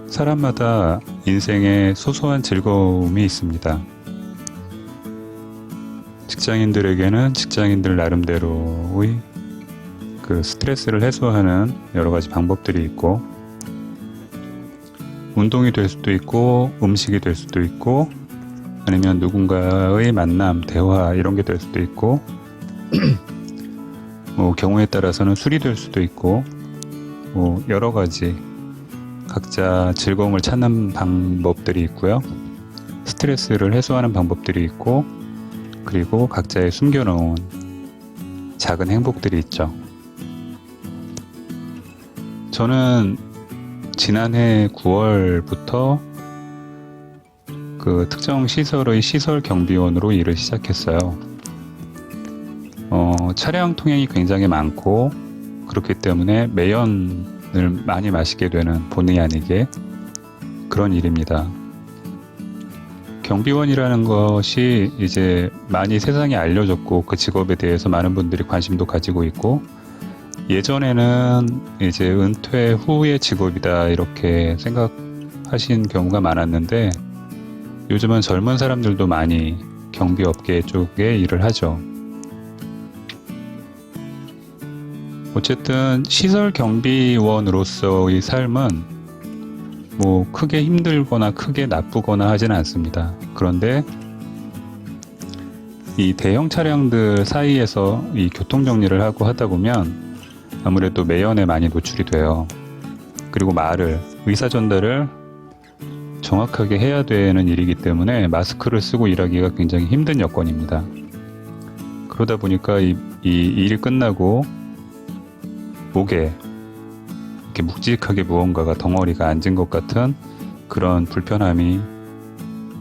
사람마다 인생에 소소한 즐거움이 있습니다. 직장인들에게는 직장인들 나름대로의 그 스트레스를 해소하는 여러 가지 방법들이 있고, 운동이 될 수도 있고, 음식이 될 수도 있고, 아니면 누군가의 만남, 대화 이런 게 될 수도 있고, 뭐 경우에 따라서는 술이 될 수도 있고, 뭐 여러 가지 각자 즐거움을 찾는 방법들이 있고요. 스트레스를 해소하는 방법들이 있고, 그리고 각자의 숨겨놓은 작은 행복들이 있죠. 저는 지난해 9월부터 그 특정 시설의 시설 경비원으로 일을 시작했어요. 차량 통행이 굉장히 많고, 그렇기 때문에 매연을 많이 마시게 되는 본의 아니게 그런 일입니다. 경비원이라는 것이 이제 많이 세상에 알려졌고, 그 직업에 대해서 많은 분들이 관심도 가지고 있고, 예전에는 이제 은퇴 후의 직업이다 이렇게 생각하신 경우가 많았는데, 요즘은 젊은 사람들도 많이 경비업계 쪽에 일을 하죠. 어쨌든 시설 경비원으로서의 삶은 뭐 크게 힘들거나 크게 나쁘거나 하지는 않습니다. 그런데 이 대형 차량들 사이에서 이 교통 정리를 하고 하다 보면 아무래도 매연에 많이 노출이 돼요. 그리고 의사 전달을 정확하게 해야 되는 일이기 때문에 마스크를 쓰고 일하기가 굉장히 힘든 여건입니다. 그러다 보니까 이 일이 끝나고 목에 이렇게 묵직하게 무언가가 덩어리가 앉은 것 같은 그런 불편함이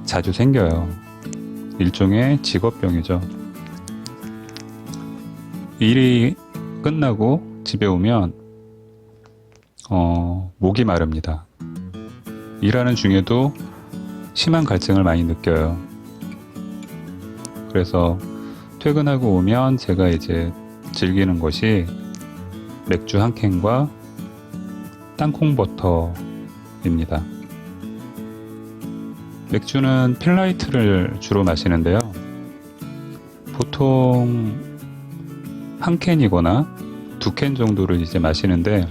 자주 생겨요. 일종의 직업병이죠. 일이 끝나고 집에 오면 목이 마릅니다. 일하는 중에도 심한 갈증을 많이 느껴요. 그래서 퇴근하고 오면 제가 이제 즐기는 것이 맥주 한 캔과 땅콩버터입니다. 맥주는 필라이트를 주로 마시는데요. 보통 한 캔이거나 두 캔 정도를 이제 마시는데,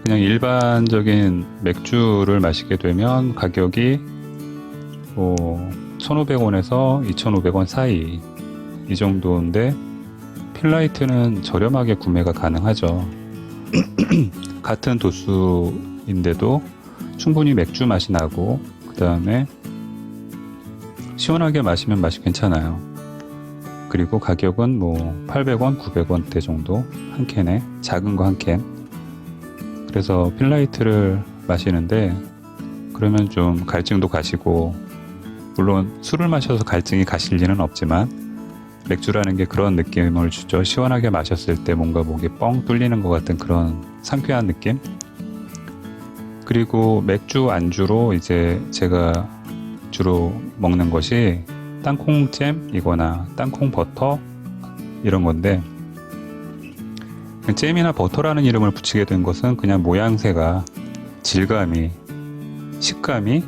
그냥 일반적인 맥주를 마시게 되면 가격이 1,500원에서 2,500원 사이 이 정도인데, 필라이트는 저렴하게 구매가 가능하죠. 같은 도수인데도 충분히 맥주 맛이 나고, 그 다음에 시원하게 마시면 맛이 괜찮아요. 그리고 가격은 뭐 800원, 900원대 정도 한 캔에, 작은 거 한 캔. 그래서 필라이트를 마시는데, 그러면 좀 갈증도 가시고, 물론 술을 마셔서 갈증이 가실 리는 없지만 맥주라는 게 그런 느낌을 주죠. 시원하게 마셨을 때 뭔가 목이 뻥 뚫리는 것 같은 그런 상쾌한 느낌. 그리고 맥주 안주로 이제 제가 주로 먹는 것이 땅콩잼이거나 땅콩버터 이런 건데, 잼이나 버터라는 이름을 붙이게 된 것은 그냥 모양새가, 질감이, 식감이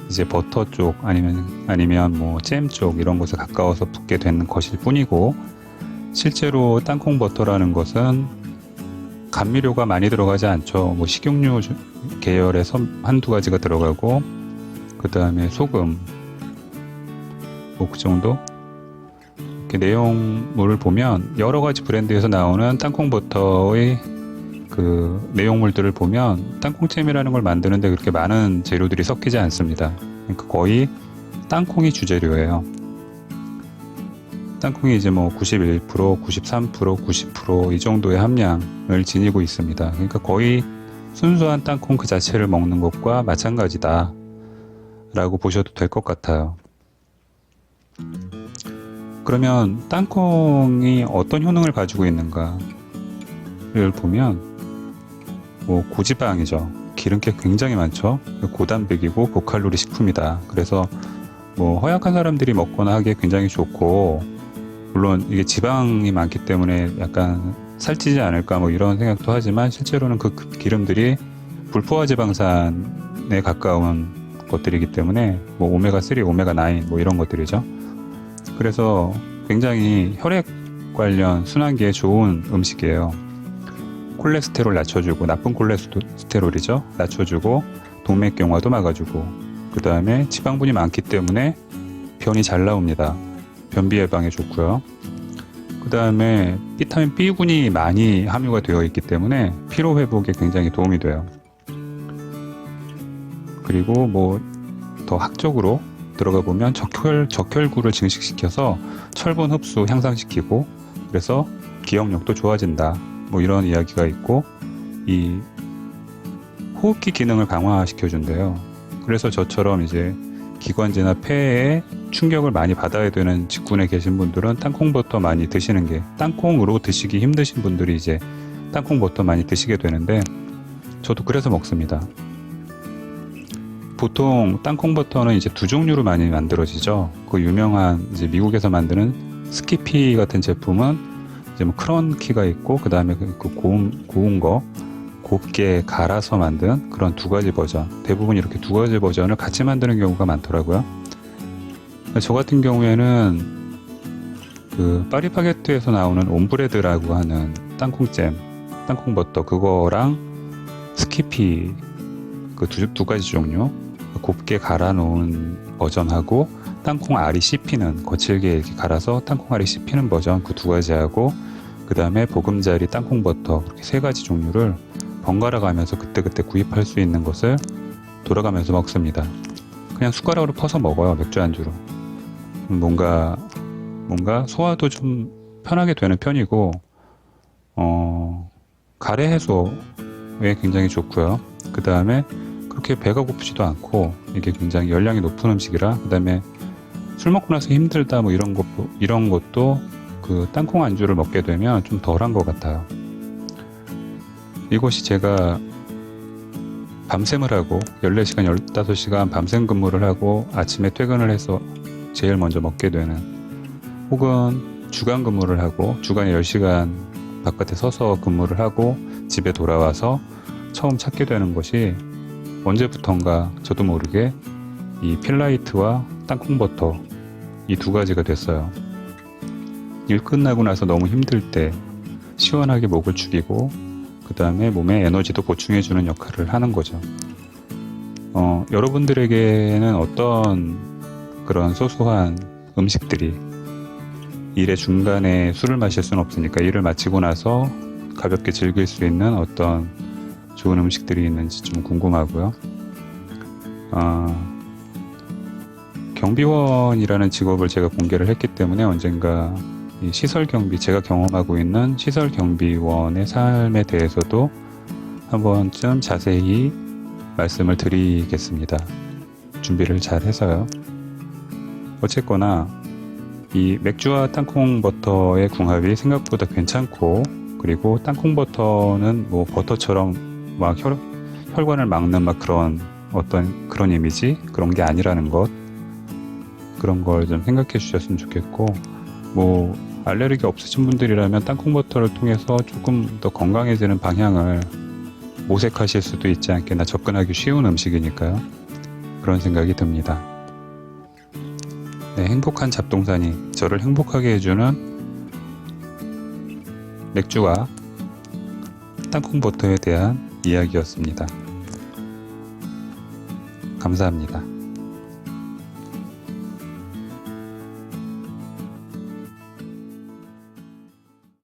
이제 버터 쪽 아니면 뭐 잼 쪽 이런 곳에 가까워서 붙게 되는 것일 뿐이고, 실제로 땅콩 버터라는 것은 감미료가 많이 들어가지 않죠. 뭐 식용유 계열에서 한두 가지가 들어가고, 그 다음에 소금, 뭐 그 정도? 이렇게 내용물을 보면 여러 가지 브랜드에서 나오는 땅콩 버터의 그 내용물들을 보면 땅콩잼이라는 걸 만드는데 그렇게 많은 재료들이 섞이지 않습니다. 그러니까 거의 땅콩이 주재료예요. 땅콩이 이제 뭐 91%, 93%, 90% 이 정도의 함량을 지니고 있습니다. 그러니까 거의 순수한 땅콩 그 자체를 먹는 것과 마찬가지다 라고 보셔도 될 것 같아요. 그러면 땅콩이 어떤 효능을 가지고 있는가를 보면, 뭐 고지방이죠. 기름기 굉장히 많죠. 고단백이고 고칼로리 식품이다. 그래서 뭐 허약한 사람들이 먹거나 하기에 굉장히 좋고, 물론 이게 지방이 많기 때문에 약간 살찌지 않을까 뭐 이런 생각도 하지만 실제로는 그 기름들이 불포화 지방산에 가까운 것들이기 때문에 뭐 오메가3, 오메가9 뭐 이런 것들이죠. 그래서 굉장히 혈액 관련 순환기에 좋은 음식이에요. 콜레스테롤 낮춰주고, 나쁜 콜레스테롤이죠. 낮춰주고, 동맥경화도 막아주고, 그 다음에 지방분이 많기 때문에 변이 잘 나옵니다. 변비 예방에 좋고요. 그 다음에 비타민 B군이 많이 함유가 되어 있기 때문에 피로 회복에 굉장히 도움이 돼요. 그리고 뭐 더 학적으로 들어가 보면 적혈구를 증식시켜서 철분 흡수 향상시키고, 그래서 기억력도 좋아진다. 뭐 이런 이야기가 있고, 이 호흡기 기능을 강화시켜 준대요. 그래서 저처럼 이제 기관지나 폐에 충격을 많이 받아야 되는 직군에 계신 분들은 땅콩버터 많이 드시는 게, 땅콩으로 드시기 힘드신 분들이 이제 땅콩버터 많이 드시게 되는데, 저도 그래서 먹습니다. 보통 땅콩버터는 이제 두 종류로 많이 만들어지죠. 그 유명한 이제 미국에서 만드는 스키피 같은 제품은 이제 뭐 크런키가 있고, 그 다음에 그 고운 거 곱게 갈아서 만든 그런 두 가지 버전, 대부분 이렇게 두 가지 버전을 같이 만드는 경우가 많더라고요. 저 같은 경우에는 그 파리바게뜨에서 나오는 옴브레드라고 하는 땅콩잼, 땅콩버터, 그거랑 스키피 그 두 가지 종류, 곱게 갈아 놓은 버전하고 땅콩 알이 씹히는, 거칠게 이렇게 갈아서 땅콩 알이 씹히는 버전, 그 두 가지하고, 그 다음에 보금자리 땅콩버터, 그렇게 세 가지 종류를 번갈아 가면서 그때그때 구입할 수 있는 것을 돌아가면서 먹습니다. 그냥 숟가락으로 퍼서 먹어요. 맥주 안주로. 뭔가 소화도 좀 편하게 되는 편이고, 가래 해소에 굉장히 좋고요. 그 다음에 그렇게 배가 고프지도 않고, 이게 굉장히 열량이 높은 음식이라, 그 다음에 술 먹고 나서 힘들다 뭐 이런 것도 그 땅콩 안주를 먹게 되면 좀 덜한 것 같아요. 이것이 제가 밤샘을 하고 14시간, 15시간 밤샘 근무를 하고 아침에 퇴근을 해서 제일 먼저 먹게 되는, 혹은 주간 근무를 하고 주간에 10시간 바깥에 서서 근무를 하고 집에 돌아와서 처음 찾게 되는 것이 언제부턴가 저도 모르게 이 필라이트와 땅콩버터, 이 두 가지가 됐어요. 일 끝나고 나서 너무 힘들 때 시원하게 목을 죽이고, 그 다음에 몸에 에너지도 보충해주는 역할을 하는 거죠. 여러분들에게는 어떤 그런 소소한 음식들이, 일의 중간에 술을 마실 수는 없으니까 일을 마치고 나서 가볍게 즐길 수 있는 어떤 좋은 음식들이 있는지 좀 궁금하고요. 경비원이라는 직업을 제가 공개를 했기 때문에 언젠가 이 시설경비, 제가 경험하고 있는 시설경비원의 삶에 대해서도 한 번쯤 자세히 말씀을 드리겠습니다. 준비를 잘 해서요. 어쨌거나 이 맥주와 땅콩버터의 궁합이 생각보다 괜찮고, 그리고 땅콩버터는 뭐 버터처럼 막 혈관을 막는 막 그런 이미지, 그런 게 아니라는 것, 그런 걸 좀 생각해 주셨으면 좋겠고, 뭐 알레르기 없으신 분들이라면 땅콩버터를 통해서 조금 더 건강해지는 방향을 모색하실 수도 있지 않겠나, 접근하기 쉬운 음식이니까요. 그런 생각이 듭니다. 네, 행복한 잡동사니 저를 행복하게 해주는 맥주와 땅콩버터에 대한 이야기였습니다. 감사합니다.